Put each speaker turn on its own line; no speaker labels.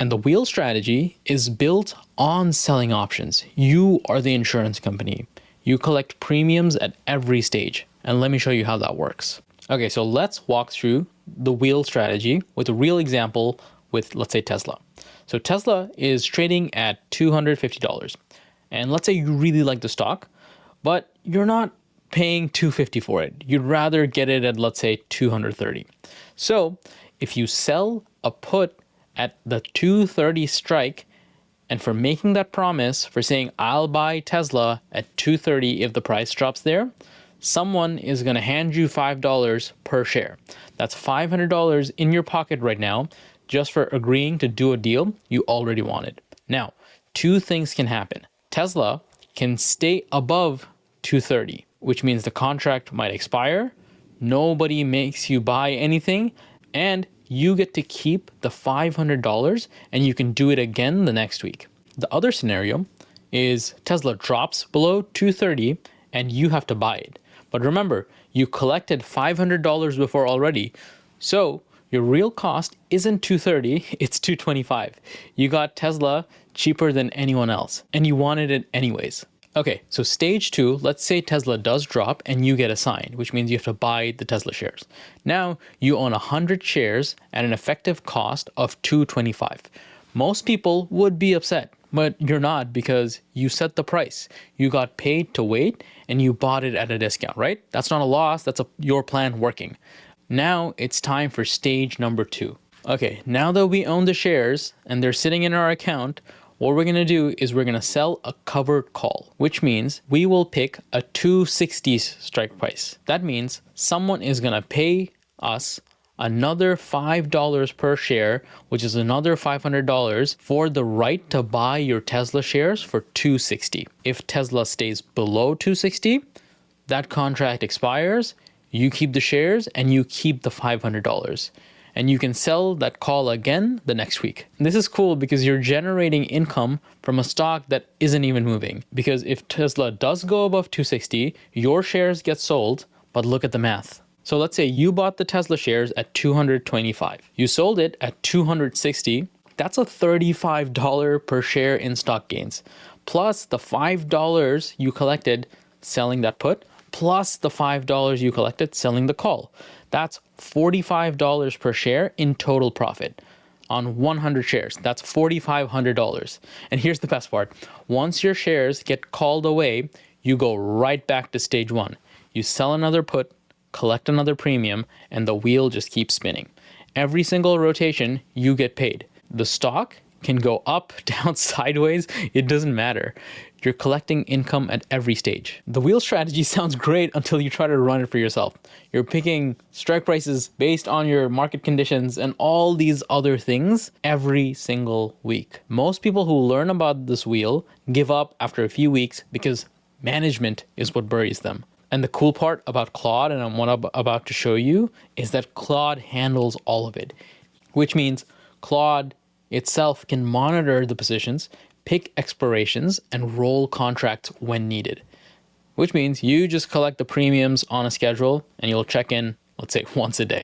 And the wheel strategy is built on selling options. You are the insurance company. You collect premiums at every stage. And let me show you how that works. Okay, so let's walk through the wheel strategy with a real example with, let's say, Tesla. So Tesla is trading at $250. And let's say you really like the stock, but you're not paying $250 for it. You'd rather get it at, let's say, $230. So if you sell a put at the $230 strike, and for making that promise, for saying, I'll buy Tesla at $230 if the price drops there, someone is going to hand you $5 per share. That's $500 in your pocket right now, just for agreeing to do a deal you already wanted. Now, two things can happen. Tesla can stay above $230, which means the contract might expire, nobody makes you buy anything, and you get to keep the $500 and you can do it again the next week. The other scenario is Tesla drops below $230 and you have to buy it. But remember, you collected $500 before already, so your real cost isn't $230, it's $225. You got Tesla cheaper than anyone else, and you wanted it anyways. Okay, so stage two, let's say Tesla does drop and you get assigned, which means you have to buy the Tesla shares. Now you own 100 shares at an effective cost of $225. Most people would be upset, but you're not, because you set the price. You got paid to wait and you bought it at a discount, right? That's not a loss, that's your plan working. Now it's time for stage number two. Okay, now that we own the shares and they're sitting in our account, what we're gonna do is we're gonna sell a covered call, which means we will pick a 260 strike price. That means someone is gonna pay us another $5 per share, which is another $500 for the right to buy your Tesla shares for 260. If Tesla stays below 260, that contract expires, you keep the shares and you keep the $500. And you can sell that call again the next week. And this is cool because you're generating income from a stock that isn't even moving. Because if Tesla does go above 260, your shares get sold, but look at the math. So let's say you bought the Tesla shares at 225. You sold it at 260. That's a $35 per share in stock gains. Plus the $5 you collected selling that put, plus the $5 you collected selling the call. That's $45 per share in total profit on 100 shares. That's $4,500. And here's the best part. Once your shares get called away, you go right back to stage one. You sell another put, collect another premium, and the wheel just keeps spinning. Every single rotation, you get paid. The stock can go up, down, sideways. It doesn't matter. You're collecting income at every stage. The wheel strategy sounds great until you try to run it for yourself. You're picking strike prices based on your market conditions and all these other things every single week. Most people who learn about this wheel give up after a few weeks because management is what buries them. And the cool part about Claude, and what I'm about to show you, is that Claude handles all of it, which means Claude itself can monitor the positions, pick expirations, and roll contracts when needed, which means you just collect the premiums on a schedule and you'll check in, let's say, once a day.